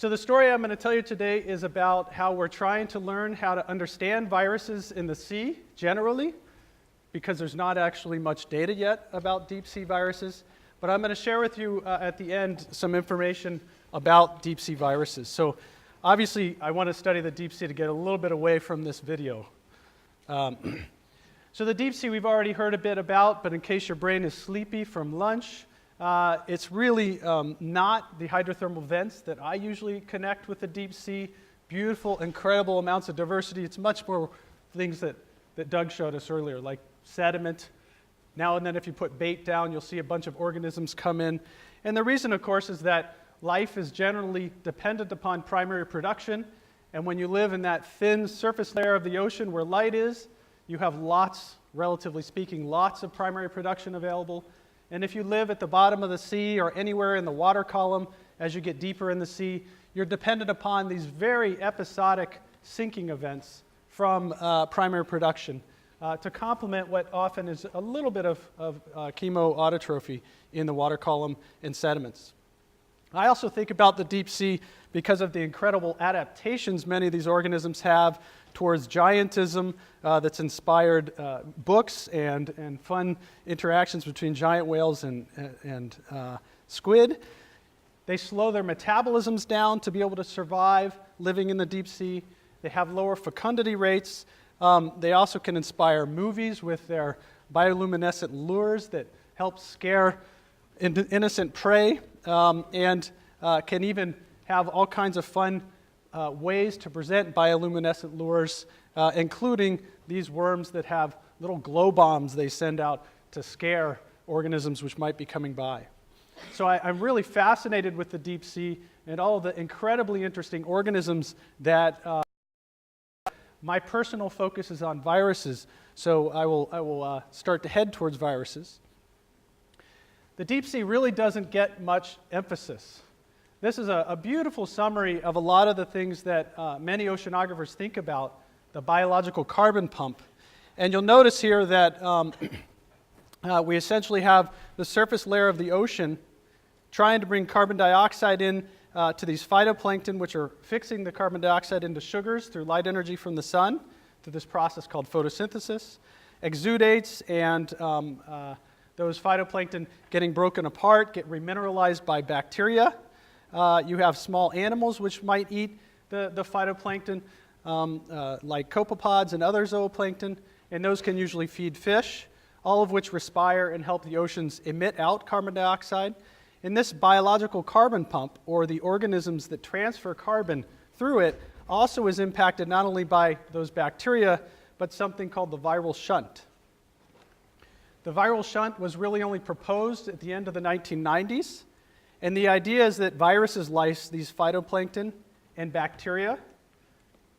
So the story I'm going to tell you today is about how we're trying to learn how to understand viruses in the sea generally, because there's not actually much data yet about deep sea viruses. But I'm going to share with you at the end some information about deep sea viruses. So obviously, I want to study the deep sea to get a little bit away from this video. So the deep sea we've already heard a bit about, but in case your brain is sleepy from lunch, it's really not the hydrothermal vents that I usually connect with the deep sea. Beautiful, incredible amounts of diversity. It's much more things that Doug showed us earlier, like sediment. Now and then if you put bait down, you'll see a bunch of organisms come in. And the reason, of course, is that life is generally dependent upon primary production. And when you live in that thin surface layer of the ocean where light is, you have lots, relatively speaking, lots of primary production available. And if you live at the bottom of the sea or anywhere in the water column, as you get deeper in the sea, you're dependent upon these very episodic sinking events from primary production to complement what often is a little bit of chemoautotrophy in the water column and sediments. I also think about the deep sea because of the incredible adaptations many of these organisms have towards giantism that's inspired books and fun interactions between giant whales and squid. They slow their metabolisms down to be able to survive living in the deep sea. They have lower fecundity rates. They also can inspire movies with their bioluminescent lures that help scare innocent prey and can even have all kinds of fun ways to present bioluminescent lures, including these worms that have little glow bombs they send out to scare organisms which might be coming by. So I'm really fascinated with the deep sea and all of the incredibly interesting organisms that my personal focus is on viruses, so I will start to head towards viruses. The deep sea really doesn't get much emphasis. This is a beautiful summary of a lot of the things that many oceanographers think about, the biological carbon pump. And you'll notice here that we essentially have the surface layer of the ocean trying to bring carbon dioxide in to these phytoplankton, which are fixing the carbon dioxide into sugars through light energy from the sun, through this process called photosynthesis. Exudates and those phytoplankton getting broken apart, get remineralized by bacteria. You have small animals which might eat the phytoplankton, like copepods and other zooplankton, and those can usually feed fish, all of which respire and help the oceans emit out carbon dioxide. And this biological carbon pump, or the organisms that transfer carbon through it, also is impacted not only by those bacteria, but something called the viral shunt. The viral shunt was really only proposed at the end of the 1990s. And the idea is that viruses lyse these phytoplankton and bacteria.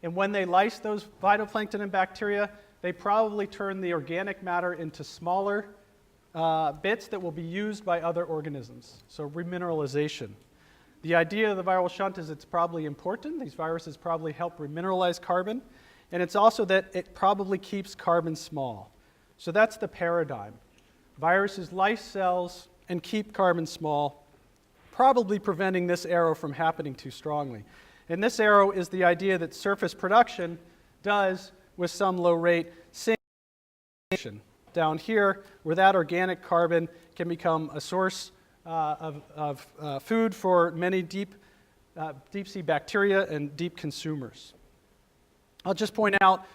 And when they lyse those phytoplankton and bacteria, they probably turn the organic matter into smaller bits that will be used by other organisms. So remineralization. The idea of the viral shunt is it's probably important. These viruses probably help remineralize carbon. And it's also that it probably keeps carbon small. So that's the paradigm. Viruses lyse cells and keep carbon small, probably preventing this arrow from happening too strongly. And this arrow is the idea that surface production does, with some low rate, sink down here, where that organic carbon can become a source of food for many deep sea bacteria and deep consumers. I'll just point out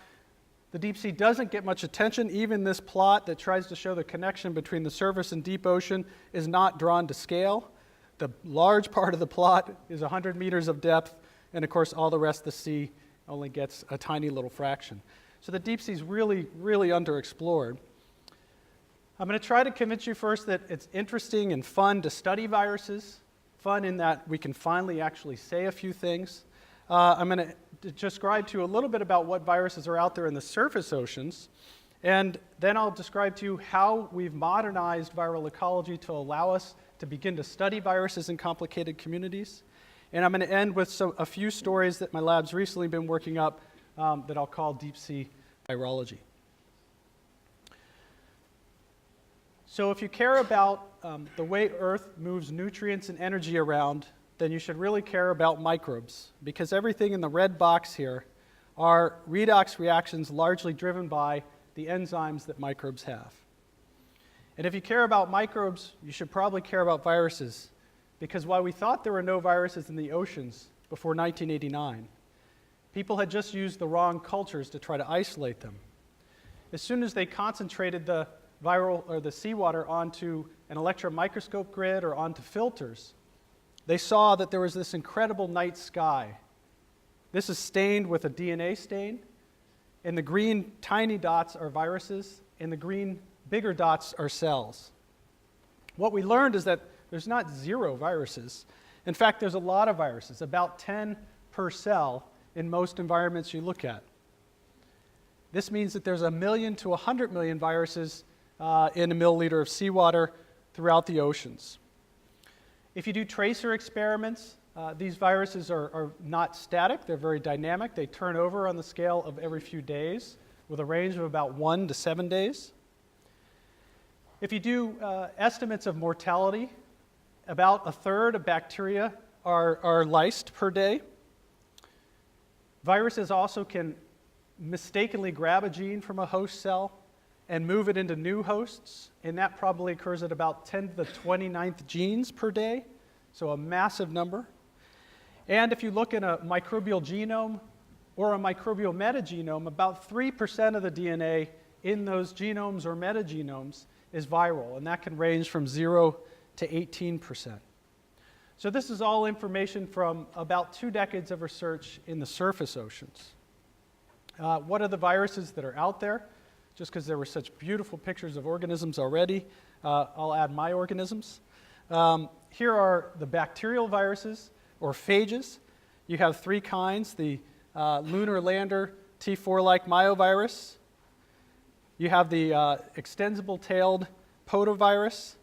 the deep sea doesn't get much attention. Even this plot that tries to show the connection between the surface and deep ocean is not drawn to scale. The large part of the plot is 100 meters of depth, and of course all the rest of the sea only gets a tiny little fraction. So the deep sea is really, really underexplored. I'm going to try to convince you first that it's interesting and fun to study viruses, fun in that we can finally actually say a few things. I'm going to describe to you a little bit about what viruses are out there in the surface oceans, and then I'll describe to you how we've modernized viral ecology to allow us to begin to study viruses in complicated communities. And I'm going to end with a few stories that my lab's recently been working up that I'll call deep sea virology. So if you care about the way Earth moves nutrients and energy around, then you should really care about microbes, because everything in the red box here are redox reactions largely driven by the enzymes that microbes have. And if you care about microbes, you should probably care about viruses, because while we thought there were no viruses in the oceans before 1989, people had just used the wrong cultures to try to isolate them. As soon as they concentrated the viral or the seawater onto an electron microscope grid or onto filters, they saw that there was this incredible night sky. This is stained with a DNA stain, and the green tiny dots are viruses, and the green bigger dots are cells. What we learned is that there's not 0 viruses. In fact, there's a lot of viruses, about 10 per cell in most environments you look at. This means that there's 1 million to 100 million viruses in a milliliter of seawater throughout the oceans. If you do tracer experiments, these viruses are not static. They're very dynamic. They turn over on the scale of every few days with a range of about 1 to 7 days. If you do estimates of mortality, about 1/3 of bacteria are lysed per day. Viruses also can mistakenly grab a gene from a host cell and move it into new hosts, and that probably occurs at about 10 to the 29th genes per day, so a massive number. And if you look at a microbial genome or a microbial metagenome, about 3% of the DNA in those genomes or metagenomes is viral, and that can range from 0 to 18%. So this is all information from about 2 decades of research in the surface oceans. What are the viruses that are out there? Just because there were such beautiful pictures of organisms already, I'll add my organisms. Here are the bacterial viruses, or phages. You have 3 kinds, the lunar lander T4-like myovirus. You have the extensible-tailed potovirus,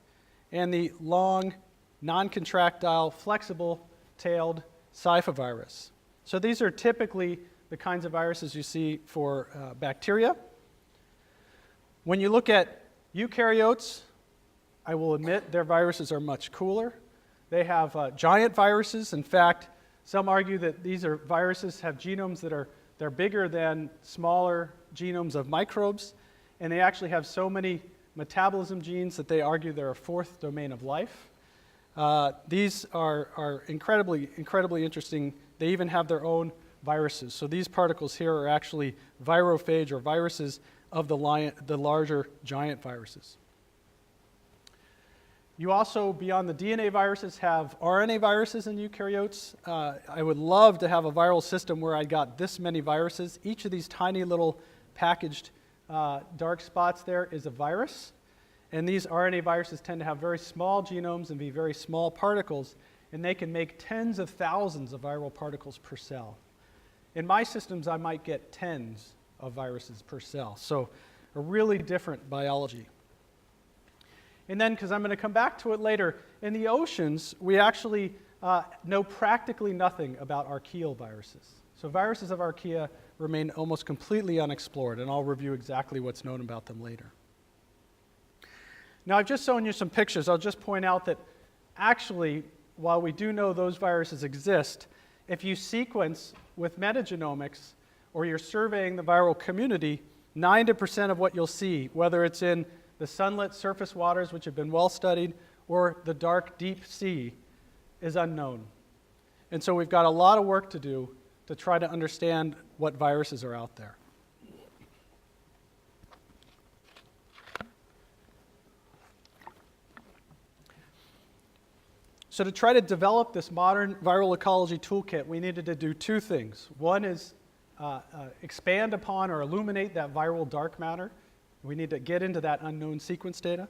and the long, non-contractile, flexible-tailed cyphovirus. So these are typically the kinds of viruses you see for bacteria. When you look at eukaryotes, I will admit their viruses are much cooler. They have giant viruses. In fact, some argue that these are viruses have genomes they're bigger than smaller genomes of microbes, and they actually have so many metabolism genes that they argue they're a 4th domain of life. These are incredibly interesting. They even have their own viruses. So these particles here are actually virophage, or viruses of the larger giant viruses. You also, beyond the DNA viruses, have RNA viruses in eukaryotes. I would love to have a viral system where I got this many viruses. Each of these tiny little packaged dark spots there is a virus. And these RNA viruses tend to have very small genomes and be very small particles, and they can make tens of thousands of viral particles per cell. In my systems, I might get tens of viruses per cell. So a really different biology. And then, because I'm going to come back to it later, in the oceans, we actually know practically nothing about archaeal viruses. So viruses of archaea remain almost completely unexplored, and I'll review exactly what's known about them later. Now, I've just shown you some pictures. I'll just point out that actually, while we do know those viruses exist, if you sequence with metagenomics, or you're surveying the viral community, 90% of what you'll see, whether it's in the sunlit surface waters, which have been well studied, or the dark deep sea, is unknown. And so we've got a lot of work to do to try to understand what viruses are out there. So to try to develop this modern viral ecology toolkit, we needed to do 2 things. One is expand upon or illuminate that viral dark matter. We need to get into that unknown sequence data.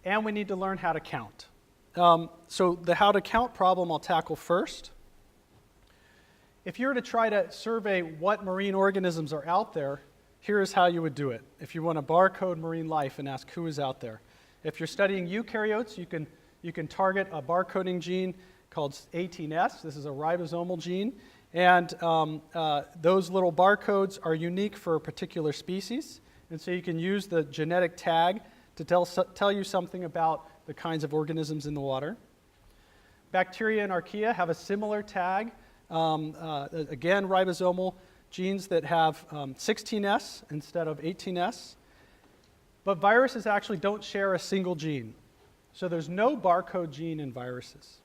And we need to learn how to count. So the how to count problem I'll tackle first. If you were to try to survey what marine organisms are out there, here's how you would do it. If you want to barcode marine life and ask who is out there. If you're studying eukaryotes, you can target a barcoding gene called 18S. This is a ribosomal gene. And those little barcodes are unique for a particular species. And so you can use the genetic tag to tell you something about the kinds of organisms in the water. bacteria and archaea have a similar tag. Again, ribosomal genes that have 16S instead of 18S. But viruses actually don't share a single gene. So there's no barcode gene in viruses.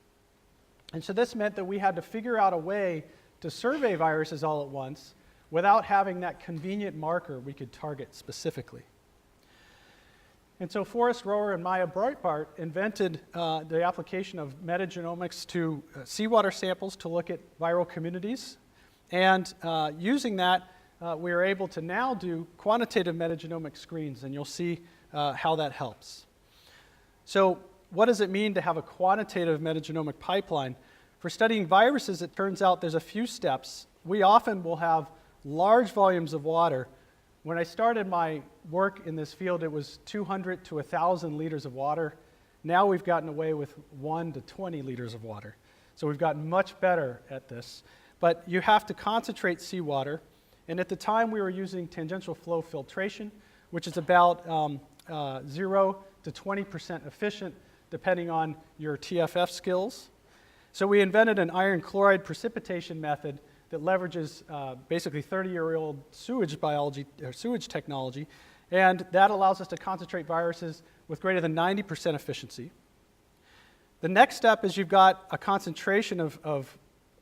And so this meant that we had to figure out a way to survey viruses all at once without having that convenient marker we could target specifically. And so Forrest Rower and Maya Breitbart invented the application of metagenomics to seawater samples to look at viral communities. And using that, we are able to now do quantitative metagenomic screens, and you'll see how that helps. So what does it mean to have a quantitative metagenomic pipeline? For studying viruses, it turns out there's a few steps. We often will have large volumes of water. When I started my work in this field, it was 200 to 1,000 liters of water. Now we've gotten away with 1 to 20 liters of water. So we've gotten much better at this. But you have to concentrate seawater. And at the time, we were using tangential flow filtration, which is about 0 to 20% efficient, depending on your TFF skills. So we invented an iron chloride precipitation method that leverages basically 30-year-old sewage biology or sewage technology, and that allows us to concentrate viruses with greater than 90% efficiency. The next step is you've got a concentration of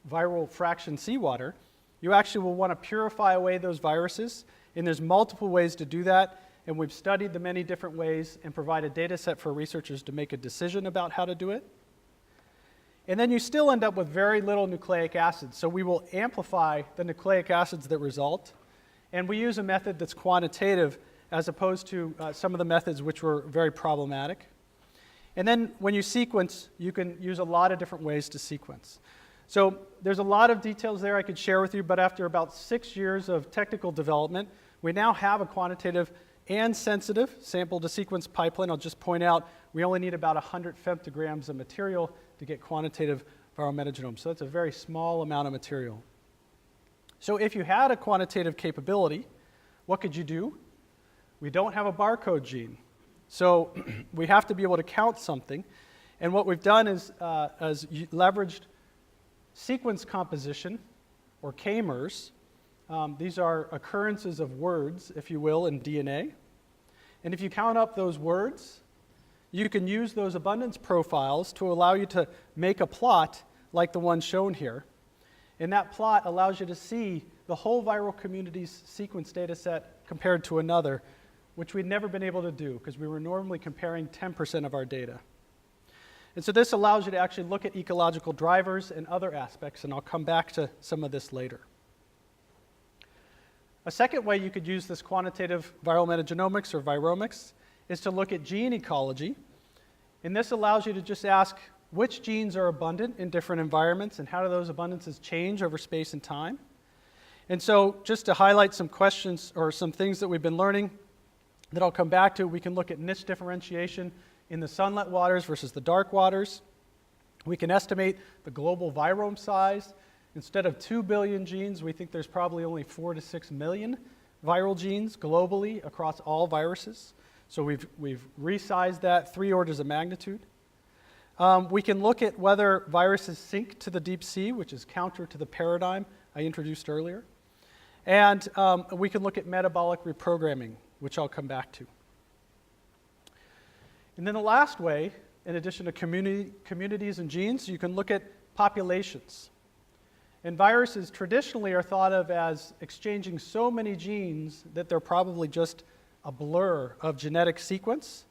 viral fraction seawater. You actually will want to purify away those viruses, and there's multiple ways to do that, and we've studied the many different ways and provide a data set for researchers to make a decision about how to do it. And then you still end up with very little nucleic acids. So we will amplify the nucleic acids that result. And we use a method that's quantitative as opposed to some of the methods which were very problematic. And then when you sequence, you can use a lot of different ways to sequence. So there's a lot of details there I could share with you, but after about 6 years of technical development, we now have a quantitative and sensitive sample-to-sequence pipeline. I'll just point out we only need about 100 femtograms of material to get quantitative viral metagenomes. So that's a very small amount of material. So if you had a quantitative capability, what could you do? We don't have a barcode gene. So we have to be able to count something. And what we've done is leveraged sequence composition, or k-mers. These are occurrences of words, if you will, in DNA. And if you count up those words, you can use those abundance profiles to allow you to make a plot like the one shown here. And that plot allows you to see the whole viral community's sequence data set compared to another, which we'd never been able to do because we were normally comparing 10% of our data. And so this allows you to actually look at ecological drivers and other aspects, and I'll come back to some of this later. A second way you could use this quantitative viral metagenomics or viromics is to look at gene ecology. And this allows you to just ask which genes are abundant in different environments and how do those abundances change over space and time. And so just to highlight some questions or some things that we've been learning that I'll come back to, we can look at niche differentiation in the sunlit waters versus the dark waters. We can estimate the global virome size. Instead of 2 billion genes, we think there's probably only 4 to 6 million viral genes globally across all viruses. So we've resized that 3 orders of magnitude. We can look at whether viruses sink to the deep sea, which is counter to the paradigm I introduced earlier. And we can look at metabolic reprogramming, which I'll come back to. And then the last way, in addition to communities and genes, you can look at populations. And viruses traditionally are thought of as exchanging so many genes that they're probably just a blur of genetic sequence.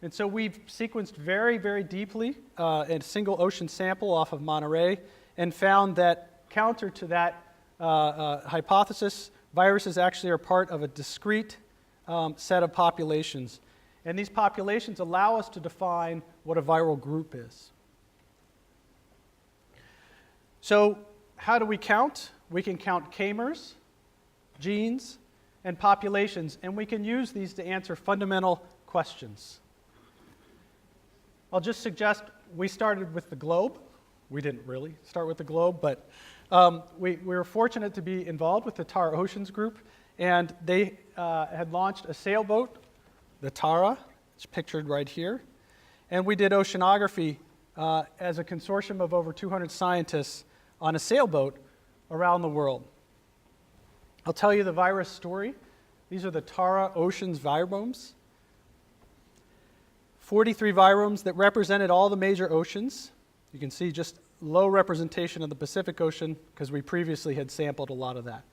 And so we've sequenced very, very deeply in a single ocean sample off of Monterey and found that counter to that hypothesis, viruses actually are part of a discrete set of populations. And these populations allow us to define what a viral group is. So how do we count? We can count k-mers, genes, and populations, and we can use these to answer fundamental questions. I'll just suggest we started with the globe. We didn't really start with the globe, but we were fortunate to be involved with the Tara Oceans Group, and they had launched a sailboat, the Tara, it's pictured right here, and we did oceanography as a consortium of over 200 scientists on a sailboat around the world. I'll tell you the virus story. These are the Tara Oceans viromes. 43 viromes that represented all the major oceans. You can see just low representation of the Pacific Ocean because we previously had sampled a lot of that.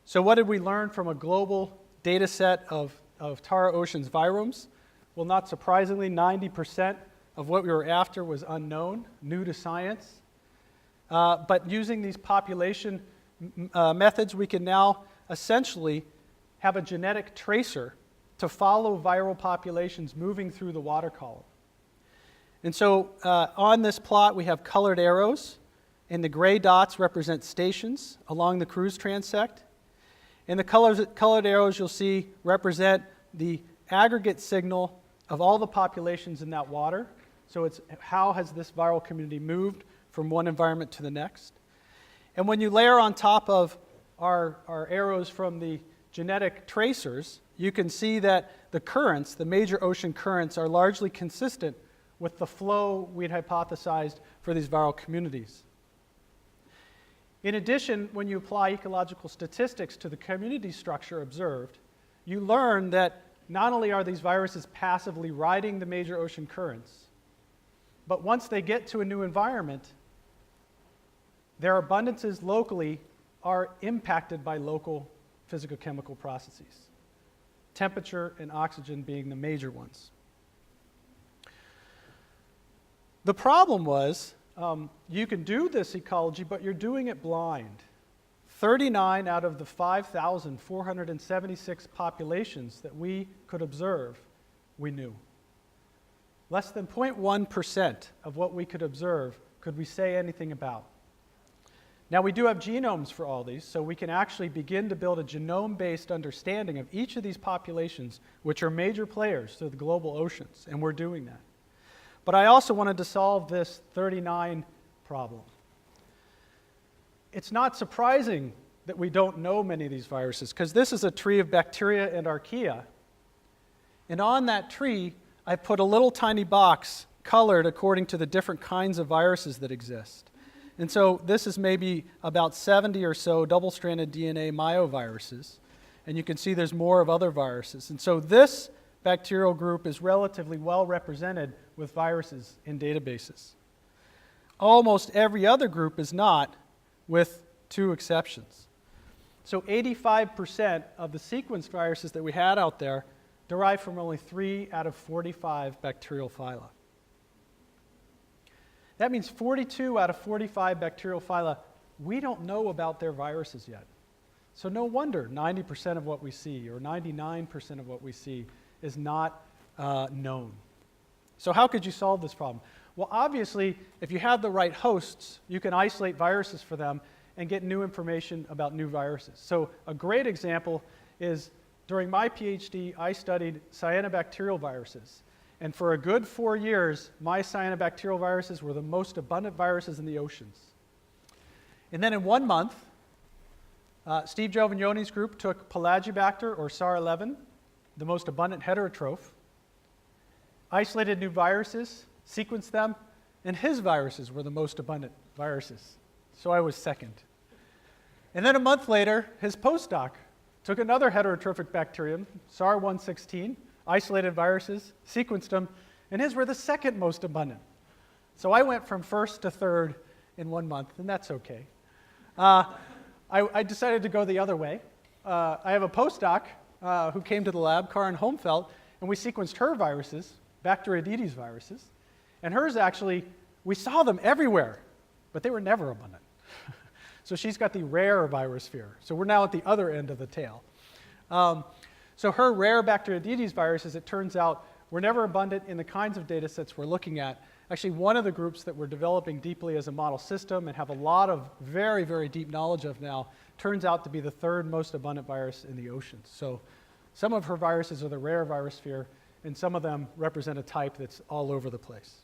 So what did we learn from a global data set of Tara Oceans viromes? Well, not surprisingly, 90% of what we were after was unknown, new to science. But using these population methods, we can now essentially have a genetic tracer to follow viral populations moving through the water column. And so on this plot, we have colored arrows, and the gray dots represent stations along the cruise transect. And the colored arrows you'll see represent the aggregate signal of all the populations in that water. So it's how has this viral community moved from one environment to the next. And when you layer on top of our arrows from the genetic tracers, you can see that the currents, the major ocean currents, are largely consistent with the flow we'd hypothesized for these viral communities. In addition, when you apply ecological statistics to the community structure observed, you learn that not only are these viruses passively riding the major ocean currents, but once they get to a new environment, their abundances locally are impacted by local physicochemical processes, temperature and oxygen being the major ones. The problem was you can do this ecology, but you're doing it blind. 39 out of the 5,476 populations that we could observe, we knew. Less than 0.1% of what we could observe could we say anything about. Now, we do have genomes for all these, so we can actually begin to build a genome-based understanding of each of these populations, which are major players through the global oceans, and we're doing that. But I also wanted to solve this 39 problem. It's not surprising that we don't know many of these viruses, because this is a tree of bacteria and archaea. And on that tree, I put a little tiny box colored according to the different kinds of viruses that exist. And so this is maybe about 70 or so double-stranded DNA myoviruses. And you can see there's more of other viruses. And so this bacterial group is relatively well represented with viruses in databases. Almost every other group is not, with two exceptions. So 85% of the sequenced viruses that we had out there derived from only 3 out of 45 bacterial phyla. That means 42 out of 45 bacterial phyla, we don't know about their viruses yet. So no wonder 90% of what we see, or 99% of what we see, is not known. So how could you solve this problem? Well, obviously, if you have the right hosts, you can isolate viruses for them and get new information about new viruses. So a great example is during my PhD, I studied cyanobacterial viruses. And for a good 4 years, my cyanobacterial viruses were the most abundant viruses in the oceans. And then in 1 month, Steve Giovagnoni's group took Pelagibacter, or SAR11, the most abundant heterotroph, isolated new viruses, sequenced them, and his viruses were the most abundant viruses. So I was second. And then a month later, his postdoc took another heterotrophic bacterium, SAR116, isolated viruses, sequenced them, and his were the second most abundant. So I went from first to third in 1 month, and that's okay. I decided to go the other way. I have a postdoc who came to the lab, Karin Holmfeld, and we sequenced her viruses, Bacteroidetes viruses, and hers actually, we saw them everywhere, but they were never abundant. So she's got the rare virosphere. So we're now at the other end of the tail. So her rare Bacteroidetes viruses, it turns out, were never abundant in the kinds of data sets we're looking at. Actually, one of the groups that we're developing deeply as a model system and have a lot of very, very deep knowledge of now turns out to be the third most abundant virus in the oceans. So some of her viruses are the rare virosphere, and some of them represent a type that's all over the place.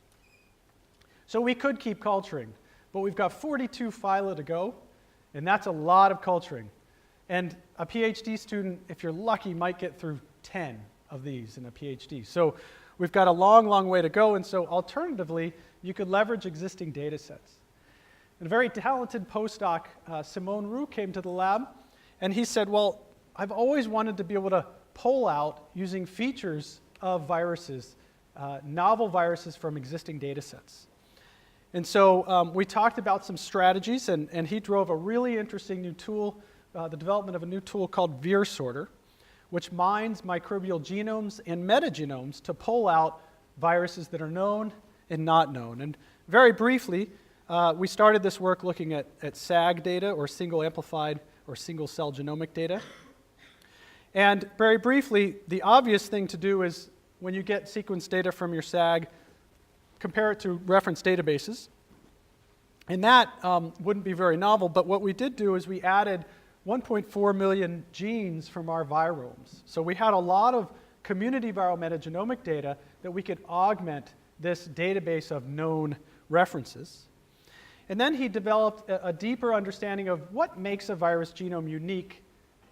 So we could keep culturing, but we've got 42 phyla to go, and that's a lot of culturing. And a PhD student, if you're lucky, might get through 10 of these in a PhD. So we've got a long, long way to go, and so alternatively, you could leverage existing data sets. And a very talented postdoc, Simone Roux, came to the lab, and he said, well, I've always wanted to be able to pull out using features of viruses, novel viruses from existing data sets. And so we talked about some strategies, and he drove a really interesting new tool, the development of a new tool called VirSorter, which mines microbial genomes and metagenomes to pull out viruses that are known and not known. And very briefly, we started this work looking at SAG data, or single amplified or single cell genomic data. And very briefly, the obvious thing to do is when you get sequence data from your SAG, compare it to reference databases. And that wouldn't be very novel, but what we did do is we added 1.4 million genes from our viromes. So we had a lot of community viral metagenomic data that we could augment this database of known references. And then he developed a deeper understanding of what makes a virus genome unique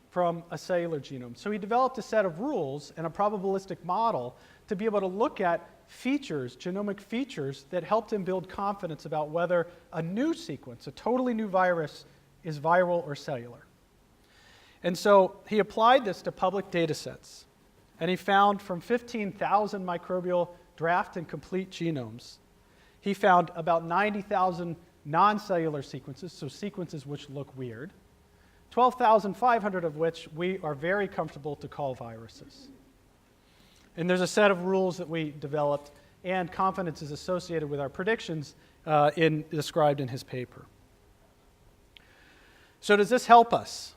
from a cellular genome. So he developed a set of rules and a probabilistic model to be able to look at features, genomic features, that helped him build confidence about whether a new sequence, a totally new virus, is viral or cellular. And so he applied this to public data sets. And he found from 15,000 microbial draft and complete genomes, he found about 90,000 non-cellular sequences, so sequences which look weird, 12,500 of which we are very comfortable to call viruses. And there's a set of rules that we developed, and confidence is associated with our predictions described in his paper. So does this help us?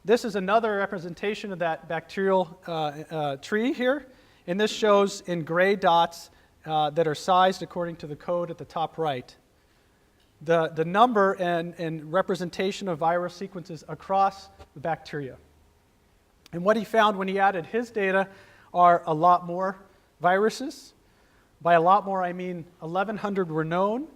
This is another representation of that bacterial tree here, and this shows in gray dots that are sized according to the code at the top right, the number and representation of viral sequences across the bacteria. And what he found when he added his data are a lot more viruses. By a lot more, I mean 1,100 were known,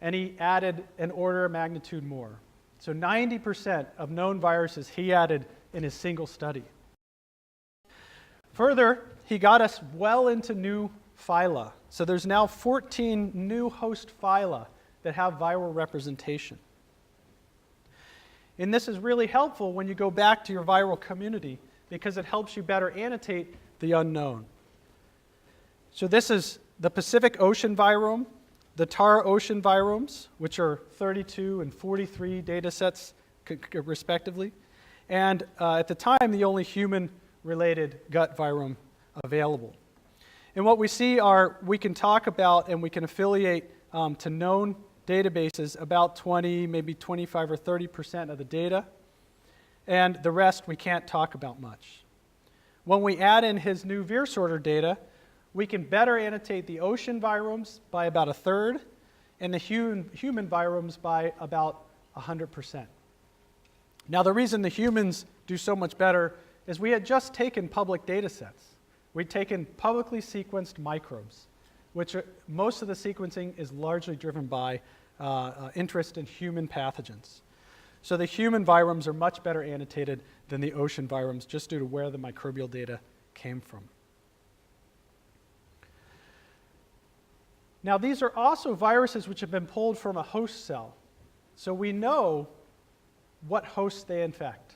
and he added an order of magnitude more. So 90% of known viruses he added in his single study. Further, he got us well into new phyla. So there's now 14 new host phyla that have viral representation. And this is really helpful when you go back to your viral community because it helps you better annotate the unknown. So this is the Pacific Ocean virome, the Tara Ocean viromes, which are 32 and 43 data sets respectively, and at the time, the only human-related gut virome available. And what we see are we can talk about and we can affiliate to known databases about 20, maybe 25 or 30% of the data, and the rest we can't talk about much. When we add in his new VirSorter data, we can better annotate the ocean viromes by about a third and the human viromes by about 100%. Now, the reason the humans do so much better is we had just taken public data sets. We'd taken publicly sequenced microbes, which most of the sequencing is largely driven by interest in human pathogens. So the human viromes are much better annotated than the ocean viromes just due to where the microbial data came from. Now, these are also viruses which have been pulled from a host cell. So we know what hosts they infect.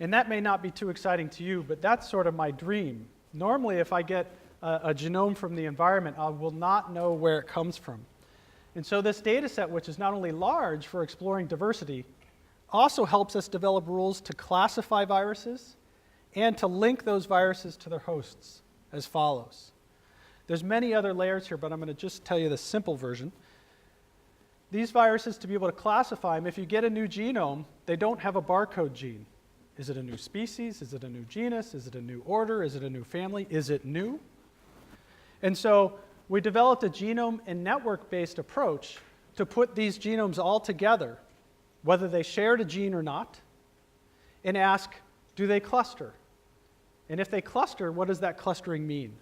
And that may not be too exciting to you, but that's sort of my dream. Normally, if I get a genome from the environment, I will not know where it comes from. And so this data set, which is not only large for exploring diversity, also helps us develop rules to classify viruses and to link those viruses to their hosts as follows. There's many other layers here, but I'm going to just tell you the simple version. These viruses, to be able to classify them, if you get a new genome, they don't have a barcode gene. Is it a new species? Is it a new genus? Is it a new order? Is it a new family? Is it new? And so we developed a genome and network-based approach to put these genomes all together, whether they shared a gene or not, and ask, do they cluster? And if they cluster, what does that clustering mean?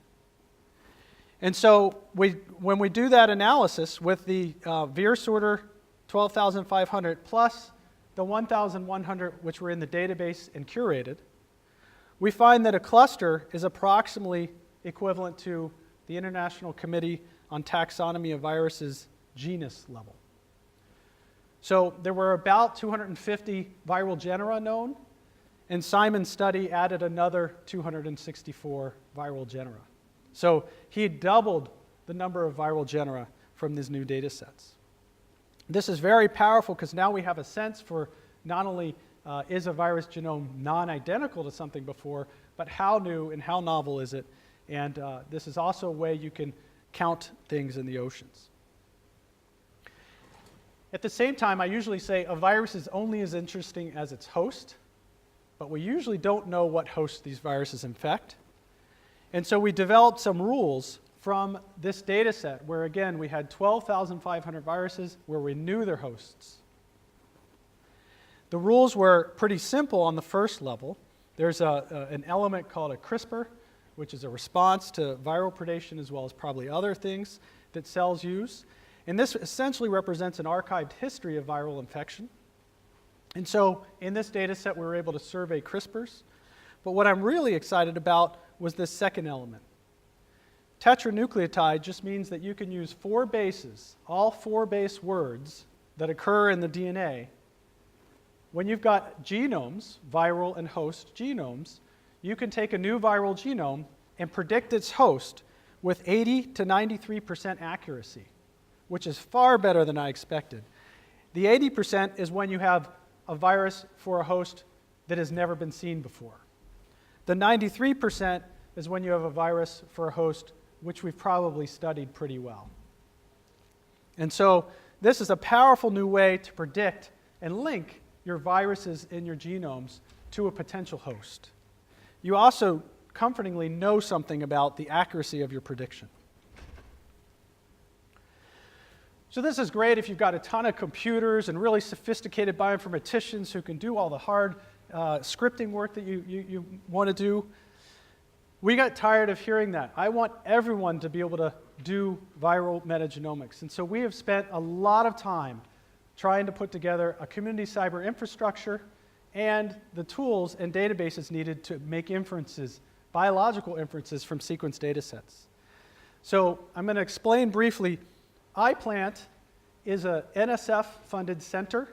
And so when we do that analysis with the VirSorter 12,500 plus the 1,100 which were in the database and curated, we find that a cluster is approximately equivalent to the International Committee on Taxonomy of Viruses genus level. So there were about 250 viral genera known, and Simon's study added another 264 viral genera. So he had doubled the number of viral genera from these new data sets. This is very powerful because now we have a sense for not only is a virus genome non-identical to something before, but how new and how novel is it? And this is also a way you can count things in the oceans. At the same time, I usually say a virus is only as interesting as its host, but we usually don't know what host these viruses infect. And so we developed some rules from this data set where, again, we had 12,500 viruses where we knew their hosts. The rules were pretty simple on the first level. There's an element called a CRISPR, which is a response to viral predation as well as probably other things that cells use. And this essentially represents an archived history of viral infection. And so in this data set, we were able to survey CRISPRs. But what I'm really excited about was this second element. Tetranucleotide just means that you can use 4 bases, all 4 base words that occur in the DNA. When you've got genomes, viral and host genomes, you can take a new viral genome and predict its host with 80 to 93% accuracy, which is far better than I expected. The 80% is when you have a virus for a host that has never been seen before. The 93% is when you have a virus for a host which we've probably studied pretty well. And so this is a powerful new way to predict and link your viruses in your genomes to a potential host. You also comfortingly know something about the accuracy of your prediction. So this is great if you've got a ton of computers and really sophisticated bioinformaticians who can do all the hard scripting work that you want to do. We got tired of hearing that. I want everyone to be able to do viral metagenomics. And so we have spent a lot of time trying to put together a community cyber infrastructure and the tools and databases needed to make inferences, biological inferences from sequence data sets. So I'm going to explain briefly. iPlant is a NSF-funded center,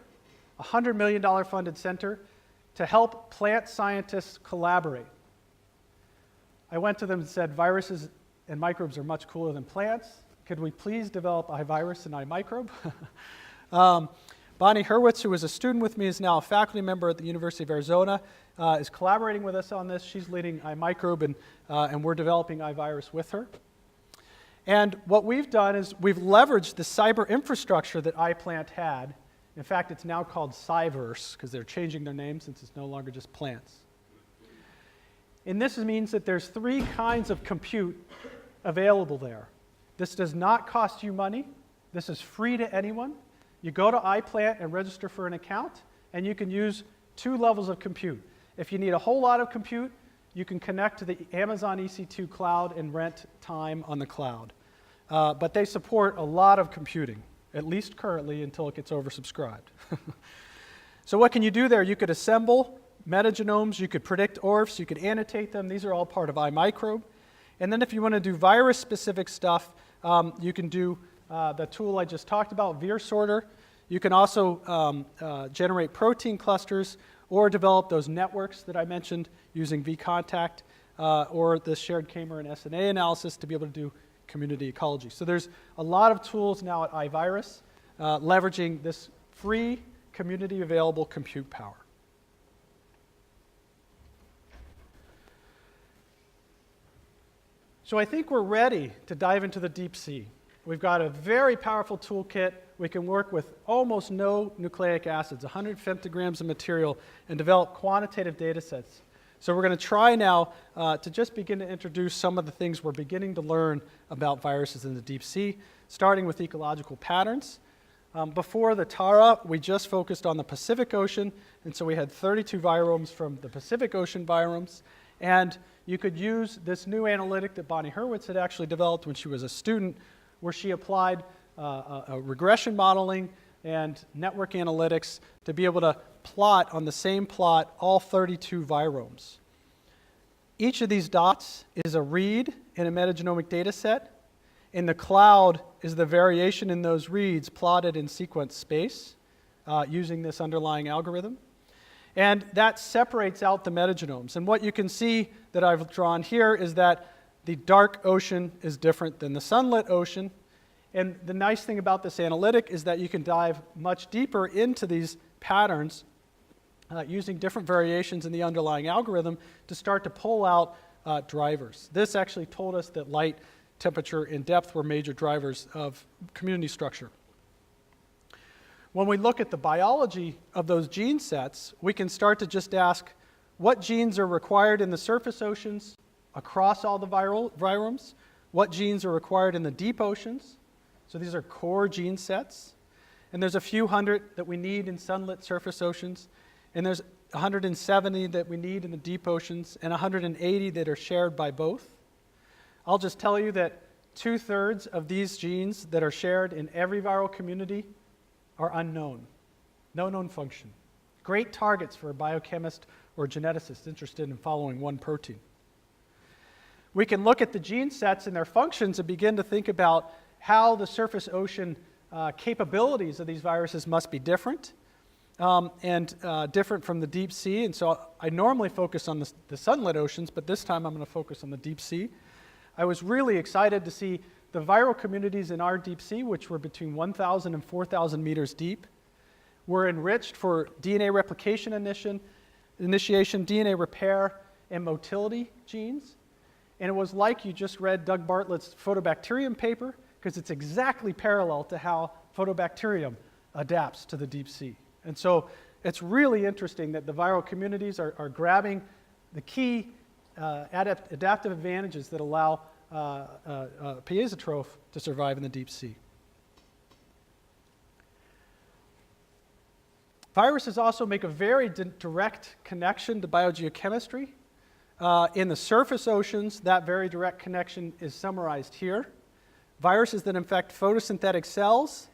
a $100 million funded center to help plant scientists collaborate. I went to them and said, viruses and microbes are much cooler than plants. Could we please develop iVirus and iMicrobe? Bonnie Hurwitz, who was a student with me, is now a faculty member at the University of Arizona, is collaborating with us on this. She's leading iMicrobe, and we're developing iVirus with her. And what we've done is we've leveraged the cyber infrastructure that iPlant had. In fact, it's now called Cyverse, because they're changing their name since it's no longer just plants. And this means that there's 3 kinds of compute available there. This does not cost you money. This is free to anyone. You go to iPlant and register for an account, and you can use 2 levels of compute. If you need a whole lot of compute, you can connect to the Amazon EC2 cloud and rent time on the cloud. But they support a lot of computing, at least currently until it gets oversubscribed. So what can you do there? You could assemble metagenomes, you could predict ORFs, you could annotate them. These are all part of iMicrobe. And then if you want to do virus-specific stuff, you can do the tool I just talked about, VirSorter. You can also generate protein clusters or develop those networks that I mentioned using vContact or the shared K-mer and SNA analysis to be able to do community ecology. So there's a lot of tools now at iVirus leveraging this free community available compute power. So I think we're ready to dive into the deep sea. We've got a very powerful toolkit. We can work with almost no nucleic acids, 100 femtograms of material, and develop quantitative data sets. So we're going to try now to just begin to introduce some of the things we're beginning to learn about viruses in the deep sea, starting with ecological patterns. Before the TARA, we just focused on the Pacific Ocean, and so we had 32 viromes from the Pacific Ocean viromes. And you could use this new analytic that Bonnie Hurwitz had actually developed when she was a student, where she applied a regression modeling and network analytics to be able to plot on the same plot all 32 viromes. Each of these dots is a read in a metagenomic data set, and the cloud is the variation in those reads plotted in sequence space using this underlying algorithm. And that separates out the metagenomes. And what you can see that I've drawn here is that the dark ocean is different than the sunlit ocean. And the nice thing about this analytic is that you can dive much deeper into these patterns using different variations in the underlying algorithm to start to pull out drivers. This actually told us that light, temperature, and depth were major drivers of community structure. When we look at the biology of those gene sets, we can start to just ask what genes are required in the surface oceans across all the viromes, what genes are required in the deep oceans. So these are core gene sets. And there's a few hundred that we need in sunlit surface oceans, and there's 170 that we need in the deep oceans, and 180 that are shared by both. I'll just tell you that 2/3 of these genes that are shared in every viral community are unknown, no known function. Great targets for a biochemist or geneticist interested in following one protein. We can look at the gene sets and their functions and begin to think about how the surface ocean capabilities of these viruses must be different and different from the deep sea. And so I normally focus on the sunlit oceans, but this time I'm going to focus on the deep sea. I was really excited to see the viral communities in our deep sea, which were between 1,000 and 4,000 meters deep, were enriched for DNA replication initiation, DNA repair, and motility genes. And it was like you just read Doug Bartlett's Photobacterium paper, because it's exactly parallel to how Photobacterium adapts to the deep sea. And so it's really interesting that the viral communities are grabbing the key adaptive advantages that allow piezotrope to survive in the deep sea. Viruses also make a very direct connection to biogeochemistry. In the surface oceans, that very direct connection is summarized here. Viruses that infect photosynthetic cells,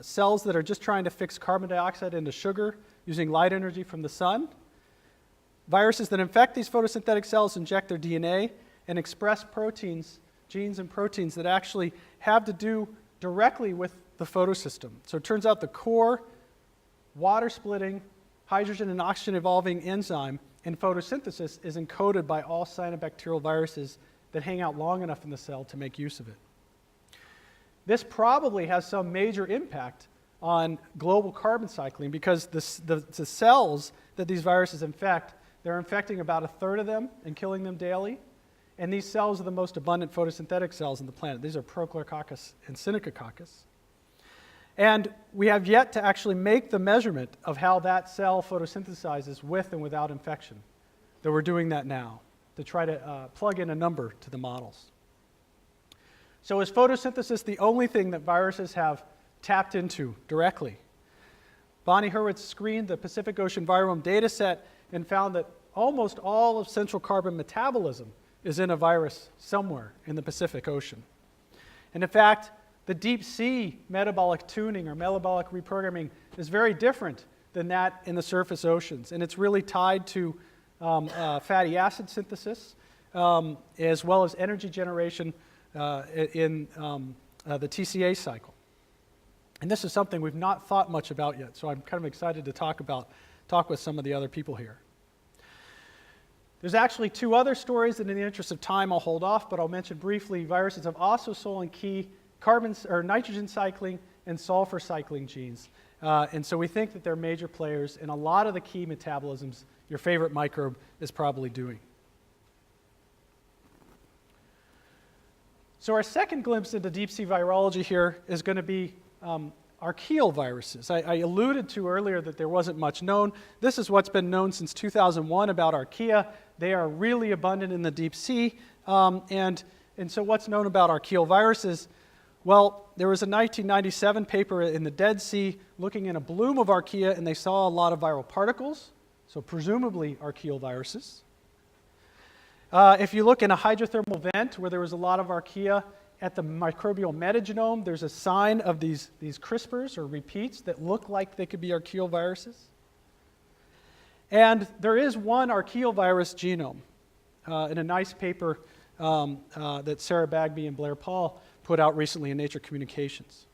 cells that are just trying to fix carbon dioxide into sugar using light energy from the sun. Viruses that infect these photosynthetic cells inject their DNA and express proteins, genes and proteins that actually have to do directly with the photosystem. So it turns out the core water-splitting, hydrogen and oxygen evolving enzyme in photosynthesis is encoded by all cyanobacterial viruses that hang out long enough in the cell to make use of it. This probably has some major impact on global carbon cycling because the cells that these viruses infect, they're infecting about 1/3 of them and killing them daily. And these cells are the most abundant photosynthetic cells on the planet. These are Prochlorococcus and Synechococcus. And we have yet to actually make the measurement of how that cell photosynthesizes with and without infection. Though we're doing that now to try to plug in a number to the models. So is photosynthesis the only thing that viruses have tapped into directly? Bonnie Hurwitz screened the Pacific Ocean virome data set and found that almost all of central carbon metabolism is in a virus somewhere in the Pacific Ocean. And in fact, the deep sea metabolic tuning or metabolic reprogramming is very different than that in the surface oceans. And it's really tied to fatty acid synthesis as well as energy generation in the TCA cycle. And this is something we've not thought much about yet, so I'm kind of excited to talk with some of the other people here. There's actually 2 other stories that in the interest of time I'll hold off, but I'll mention briefly. Viruses have also stolen key nitrogen cycling and sulfur cycling genes. And so we think that they're major players in a lot of the key metabolisms your favorite microbe is probably doing. So our second glimpse into deep sea virology here is going to be archaeal viruses. I alluded to earlier that there wasn't much known. This is what's been known since 2001 about archaea. They are really abundant in the deep sea. And so what's known about archaeal viruses? Well, there was a 1997 paper in the Dead Sea looking in a bloom of archaea, and they saw a lot of viral particles, so presumably archaeal viruses. If you look in a hydrothermal vent where there was a lot of archaea at the microbial metagenome, there's a sign of these CRISPRs or repeats that look like they could be archaeal viruses. And there is one archaeovirus genome in a nice paper that Sarah Bagby and Blair Paul put out recently in Nature Communications.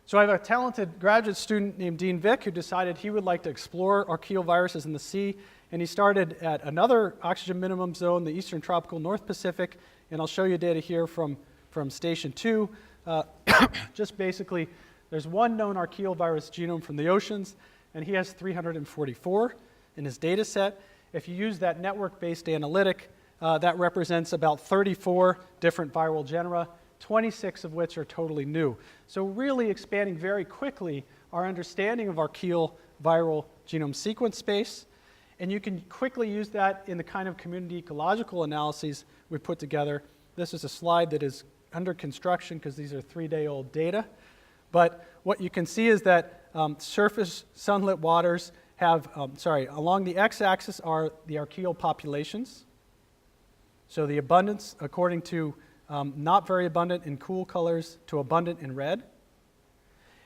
So I have a talented graduate student named Dean Vick who decided he would like to explore archaeoviruses in the sea, and he started at another oxygen minimum zone, the Eastern Tropical North Pacific, and I'll show you data here from Station 2. Just basically, there's one known archaeovirus genome from the oceans, and he has 344 in his data set. If you use that network-based analytic, that represents about 34 different viral genera, 26 of which are totally new. So really expanding very quickly our understanding of archaeal viral genome sequence space. And you can quickly use that in the kind of community ecological analyses we put together. This is a slide that is under construction because these are 3-day-old data. But what you can see is that surface sunlit waters have, along the x-axis are the archaeal populations. So the abundance according to not very abundant in cool colors to abundant in red.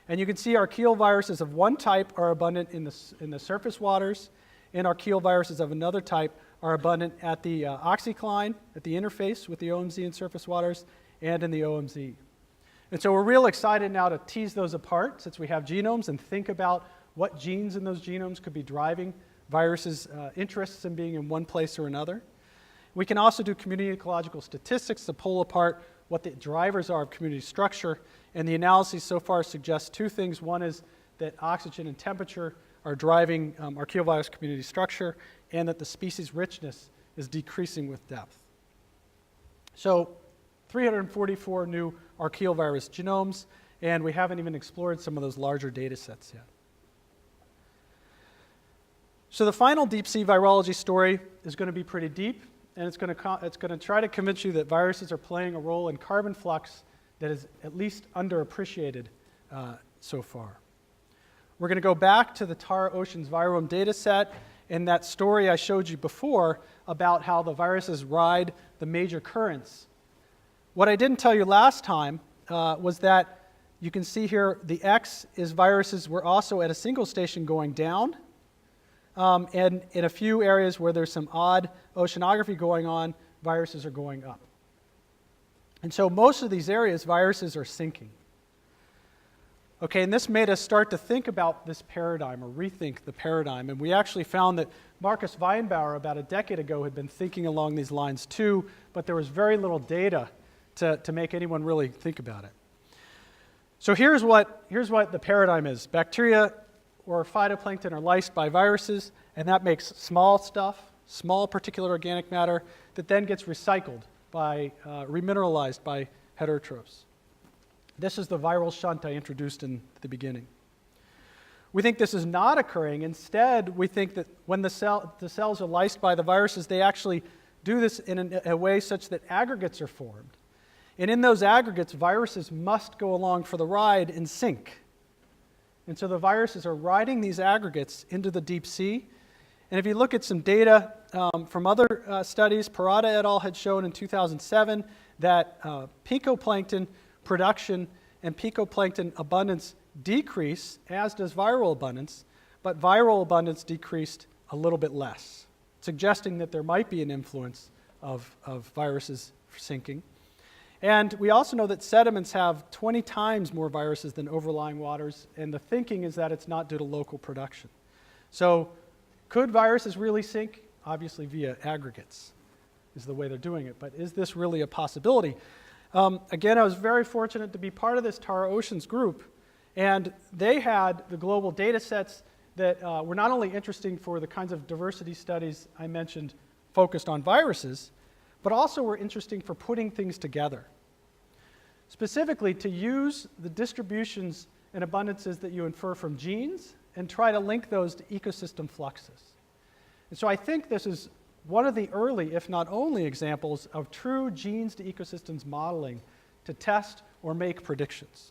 And you can see archaeal viruses of one type are abundant in the surface waters, and archaeal viruses of another type are abundant at the oxycline, at the interface with the OMZ and surface waters, and in the OMZ. And so we're real excited now to tease those apart since we have genomes and think about what genes in those genomes could be driving viruses' interests in being in one place or another. We can also do community ecological statistics to pull apart what the drivers are of community structure, and the analyses so far suggest two things. One is that oxygen and temperature are driving archaeovirus community structure, and that the species richness is decreasing with depth. So 344 new archaeovirus genomes, and we haven't even explored some of those larger data sets yet. So the final deep sea virology story is going to be pretty deep, and it's going to try to convince you that viruses are playing a role in carbon flux that is at least underappreciated so far. We're going to go back to the Tara Oceans Virome data set and that story I showed you before about how the viruses ride the major currents. What I didn't tell you last time was that you can see here the X is viruses were also at a single station going down. And in a few areas where there's some odd oceanography going on, viruses are going up. And so most of these areas, viruses are sinking. Okay, and this made us start to think about this paradigm, or rethink the paradigm. And we actually found that Marcus Weinbauer, about a decade ago, had been thinking along these lines too, but there was very little data to make anyone really think about it. So here's what the paradigm is. Bacteria or phytoplankton are lysed by viruses, and that makes small stuff, small particulate organic matter, that then gets recycled by, remineralized by heterotrophs. This is the viral shunt I introduced in the beginning. We think this is not occurring. Instead, we think that when the cells are lysed by the viruses, they actually do this in a way such that aggregates are formed. And in those aggregates, viruses must go along for the ride and sink. And so the viruses are riding these aggregates into the deep sea. And if you look at some data from other studies, Parada et al. Had shown in 2007 that picoplankton production and picoplankton abundance decrease, as does viral abundance, but viral abundance decreased a little bit less, suggesting that there might be an influence of viruses sinking. And we also know that sediments have 20 times more viruses than overlying waters, and the thinking is that it's not due to local production. So could viruses really sink? Obviously via aggregates is the way they're doing it, but is this really a possibility? Again, I was very fortunate to be part of this Tara Oceans group, and they had the global data sets that were not only interesting for the kinds of diversity studies I mentioned focused on viruses, but also were interesting for putting things together. Specifically, to use the distributions and abundances that you infer from genes and try to link those to ecosystem fluxes. And so I think this is one of the early, if not only, examples of true genes to ecosystems modeling to test or make predictions.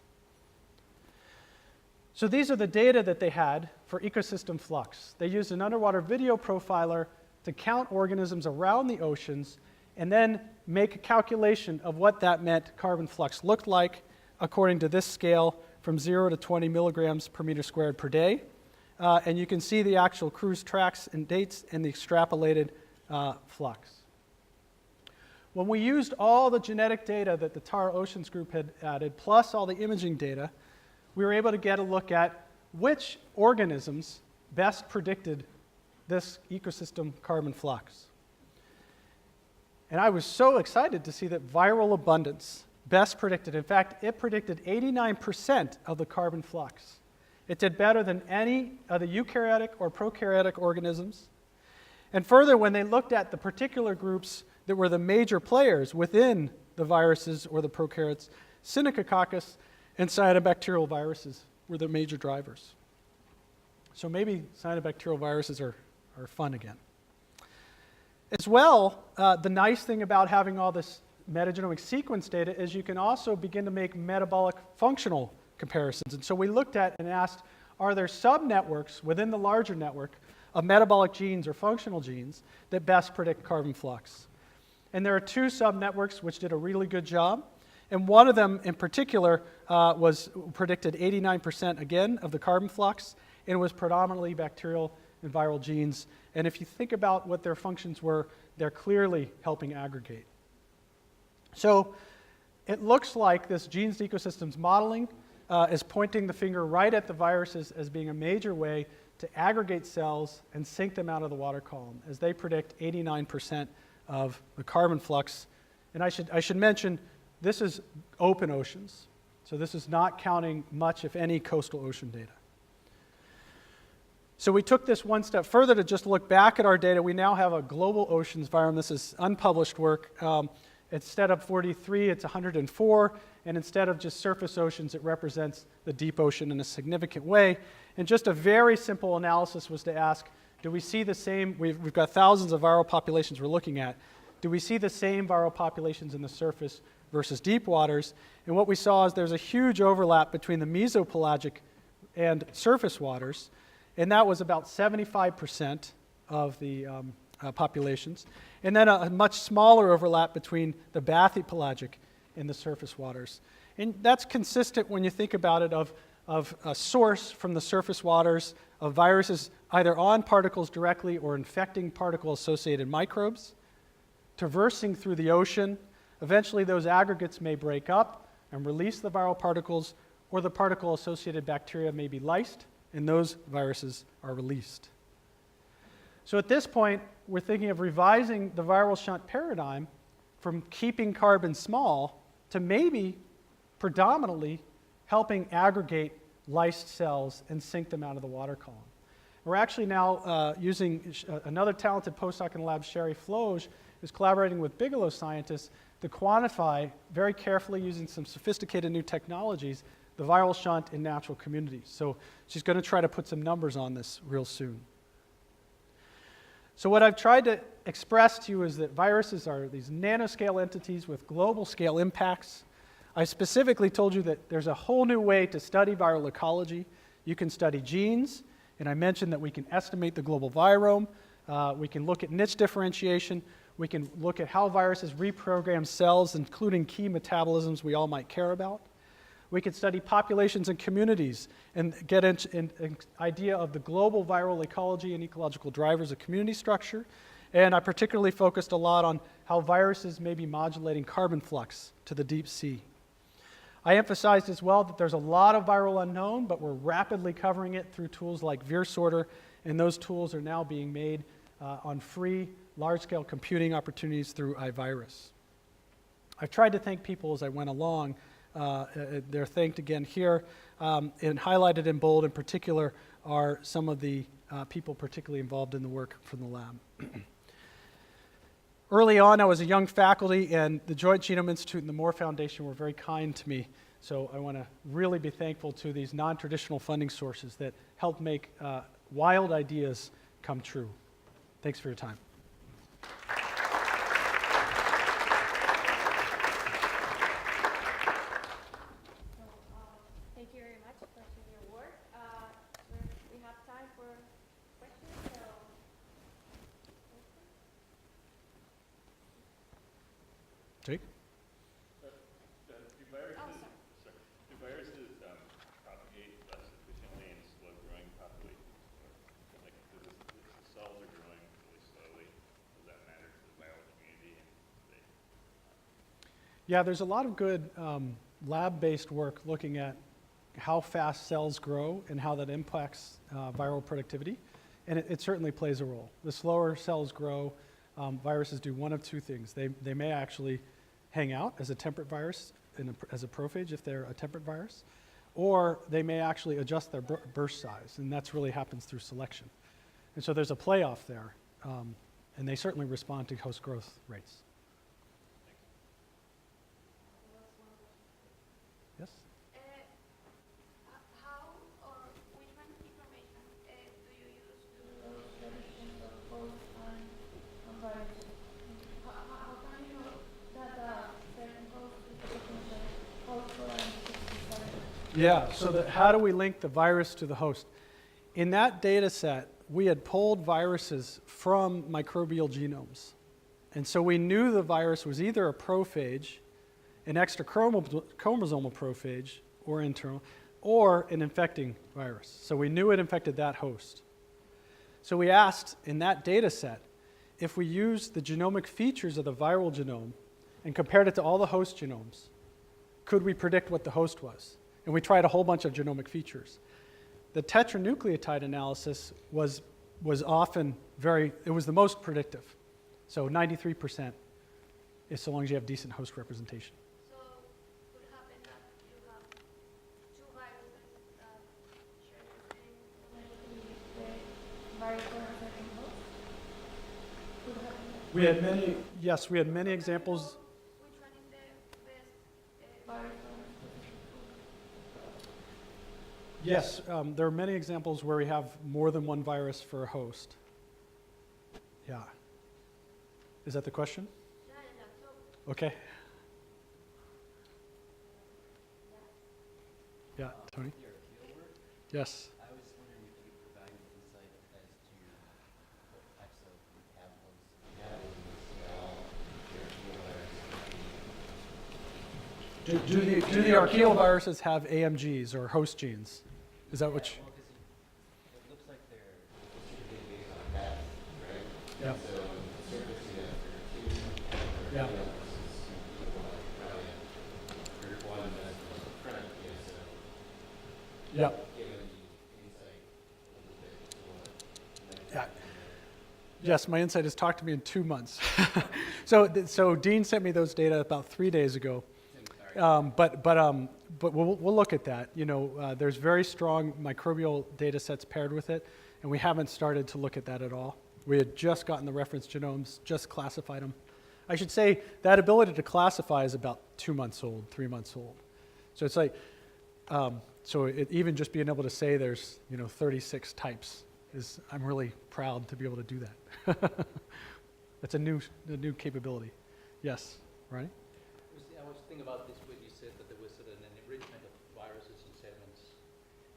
So these are the data that they had for ecosystem flux. They used an underwater video profiler to count organisms around the oceans and then make a calculation of what that meant carbon flux looked like according to this scale from 0 to 20 milligrams per meter squared per day. and you can see the actual cruise tracks and dates and the extrapolated flux. When we used all the genetic data that the Tara Oceans group had added, plus all the imaging data, we were able to get a look at which organisms best predicted this ecosystem carbon flux. And I was so excited to see that viral abundance best predicted. In fact, it predicted 89% of the carbon flux. It did better than any of the eukaryotic or prokaryotic organisms. And further, when they looked at the particular groups that were the major players within the viruses or the prokaryotes, Synechococcus and cyanobacterial viruses were the major drivers. So maybe cyanobacterial viruses are fun again. As well, the nice thing about having all this metagenomic sequence data is you can also begin to make metabolic functional comparisons. And so we looked at and asked, are there subnetworks within the larger network of metabolic genes or functional genes that best predict carbon flux? And there are two subnetworks which did a really good job. And one of them in particular was predicted 89% again of the carbon flux, and it was predominantly bacterial and viral genes. And if you think about what their functions were, they're clearly helping aggregate. So it looks like this genes to ecosystems modeling is pointing the finger right at the viruses as being a major way to aggregate cells and sink them out of the water column, as they predict 89% of the carbon flux. And I should mention, this is open oceans, so this is not counting much, if any, coastal ocean data. So we took this one step further to just look back at our data. We now have a global oceans virome. This is unpublished work. Instead of 43, it's 104, and instead of just surface oceans, it represents the deep ocean in a significant way. And just a very simple analysis was to ask, do we see the same? We've got thousands of viral populations we're looking at. Do we see the same viral populations in the surface versus deep waters? And what we saw is there's a huge overlap between the mesopelagic and surface waters, and that was about 75% of the populations. And then a much smaller overlap between the bathypelagic and the surface waters. And that's consistent when you think about it of a source from the surface waters of viruses either on particles directly or infecting particle-associated microbes, traversing through the ocean. Eventually those aggregates may break up and release the viral particles, or the particle-associated bacteria may be lysed, and those viruses are released. So at this point, we're thinking of revising the viral shunt paradigm from keeping carbon small to maybe predominantly helping aggregate lysed cells and sink them out of the water column. We're actually now using another talented postdoc in the lab, Sherry Floge, who's collaborating with Bigelow scientists to quantify very carefully using some sophisticated new technologies the viral shunt in natural communities. So she's going to try to put some numbers on this real soon. So what I've tried to express to you is that viruses are these nanoscale entities with global scale impacts. I specifically told you that there's a whole new way to study viral ecology. You can study genes, and I mentioned that we can estimate the global virome. We can look at niche differentiation. We can look at how viruses reprogram cells, including key metabolisms we all might care about. We can study populations and communities and get an idea of the global viral ecology and ecological drivers of community structure. And I particularly focused a lot on how viruses may be modulating carbon flux to the deep sea. I emphasized as well that there's a lot of viral unknown, but we're rapidly covering it through tools like VirSorter, and those tools are now being made on free, large-scale computing opportunities through iVirus. I've tried to thank people as I went along. They're thanked again here, and highlighted in bold in particular are some of the people particularly involved in the work from the lab. Early on, I was a young faculty, and the Joint Genome Institute and the Moore Foundation were very kind to me. So I want to really be thankful to these non-traditional funding sources that help make wild ideas come true. Thanks for your time. Thank you very much for sharing your work. We have time for questions. So. Jake? Do viruses propagate less efficiently in slow-growing populations? Yeah, there's a lot of good lab-based work looking at how fast cells grow and how that impacts viral productivity, and it certainly plays a role. The slower cells grow, viruses do one of two things. They may actually hang out as a temperate virus, as a prophage if they're a temperate virus, or they may actually adjust their burst size, and that's really happens through selection. And so there's a playoff there, and they certainly respond to host growth rates. Yes? How or which kind of information do you use to prediction the host and virus? How can you know that certain host is a potential host for an virus? Yeah, so how do we link the virus to the host? In that data set, we had pulled viruses from microbial genomes. And so we knew the virus was either a prophage, an extrachromosomal prophage, or internal, or an infecting virus. So we knew it infected that host. So we asked in that data set, if we used the genomic features of the viral genome and compared it to all the host genomes, could we predict what the host was? And we tried a whole bunch of genomic features. The tetranucleotide analysis was often it was the most predictive. So 93% is so long as you have decent host representation. So could happen that you have two viruses that share the same molecule with the virus for a certain host? Could happen that? We had many examples. Which one is the best virus for? Yes, there are many examples where we have more than one virus for a host. Yeah. Is that the question? Yeah. So Okay. Yeah, Tony? Your field work, Yes. I was wondering if you could provide an insight as to what types of metabolisms you have in the cell, your field Do the archaeoviruses have AMGs or host genes? Is that what you... Well, 'cause it looks like they're distributed based on path, right? Yeah. So on the surface you have your two, Yeah. your one that's on the front, yeah, so Yeah. given the insight a little bit to what Yeah. Yes, my insight is talk to me in 2 months. So Dean sent me those data about 3 days ago. But we'll look at that. You know, there's very strong microbial data sets paired with it, and we haven't started to look at that at all. We had just gotten the reference genomes, just classified them. I should say that ability to classify is about 2 months old, 3 months old. So it's like, even just being able to say there's 36 types I'm really proud to be able to do that. That's a new capability. Yes, Ronnie? I was thinking about this when you said that there was sort of an enrichment of viruses in sediments.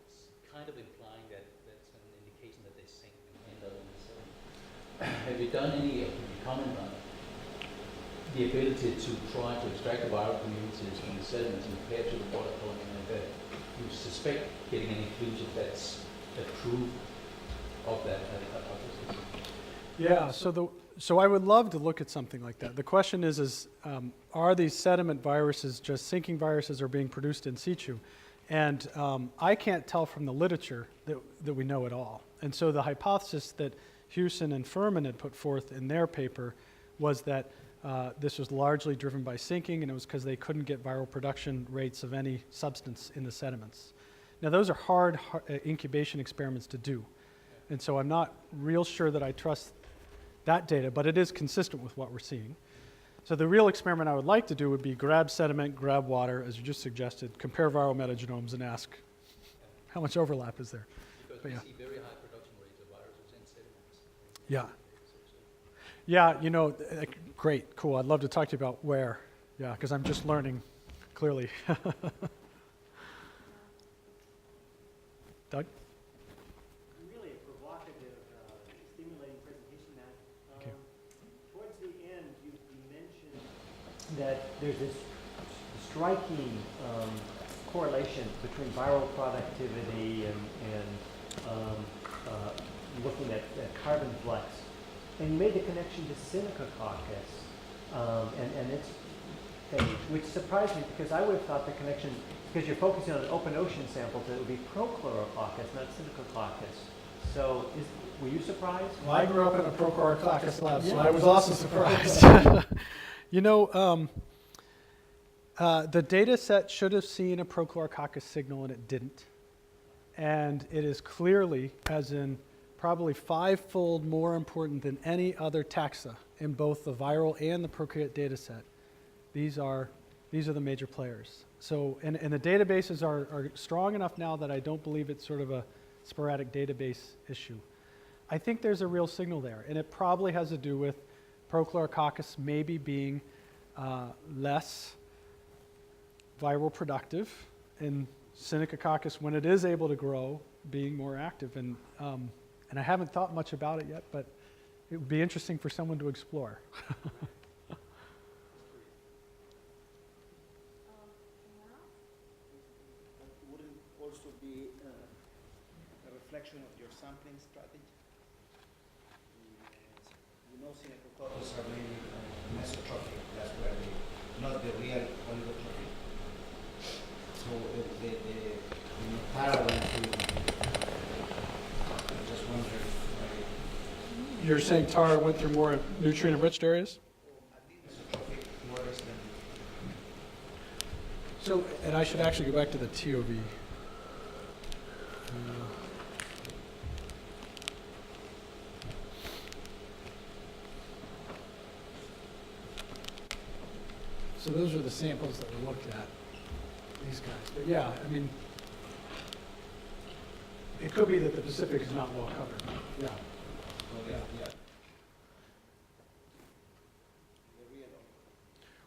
It's kind of implying that that's an indication that they sink and end up in the sediment. Have you done any comment on the ability to try to extract the viral communities from the sediments and compare to the water column like that? Do you suspect getting any features that's a proof of that hypothesis? Yeah, so I would love to look at something like that. The question is are these sediment viruses just sinking viruses or being produced in situ? And I can't tell from the literature that we know at all. And so the hypothesis that Hewson and Furman had put forth in their paper was that this was largely driven by sinking, and it was because they couldn't get viral production rates of any substance in the sediments. Now, those are hard incubation experiments to do. And so I'm not real sure that I trust that data, but it is consistent with what we're seeing. So the real experiment I would like to do would be grab sediment, grab water, as you just suggested, compare viral metagenomes and ask how much overlap is there. Because But we yeah. see very high production rates of viruses in sediments. Yeah. Yeah, great, cool. I'd love to talk to you about where. Yeah, because I'm just learning clearly. Doug? Really a provocative, stimulating presentation, Matt. Okay. Towards the end, you mentioned that there's this striking correlation between viral productivity and looking at carbon flux. And you made the connection to Synechococcus and its phage, which surprised me because I would have thought the connection, because you're focusing on open ocean samples, that it would be Prochlorococcus, not Synechococcus. So were you surprised? Well, I grew up in a Prochlorococcus lab, so Yeah. I was also surprised. You know, the data set should have seen a Prochlorococcus signal, and it didn't. And it is clearly, as in probably 5-fold more important than any other taxa in both the viral and the prokaryote data set. These are the major players. So, and the databases are strong enough now that I don't believe it's sort of a sporadic database issue. I think there's a real signal there, and it probably has to do with Prochlorococcus maybe being less viral productive, and Synechococcus, when it is able to grow, being more active. And I haven't thought much about it yet, but it would be interesting for someone to explore. Wouldn't also be a reflection of your sampling strategy? You know, Synechococcus are mainly mesotrophic. That's where not the real oligotrophic. So the parallel to, I just wonder if You're saying Tara went through more nutrient-enriched areas? mesotrophic waters than So, and I should actually go back to the TOV. So those are the samples that we looked at, these guys. But yeah, I mean, it could be that the Pacific is not well covered. Yeah.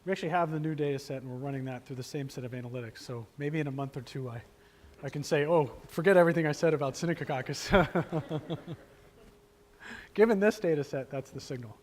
We actually have the new data set, and we're running that through the same set of analytics. So maybe in a month or two, I can say, oh, forget everything I said about Synechococcus. Given this data set, that's the signal.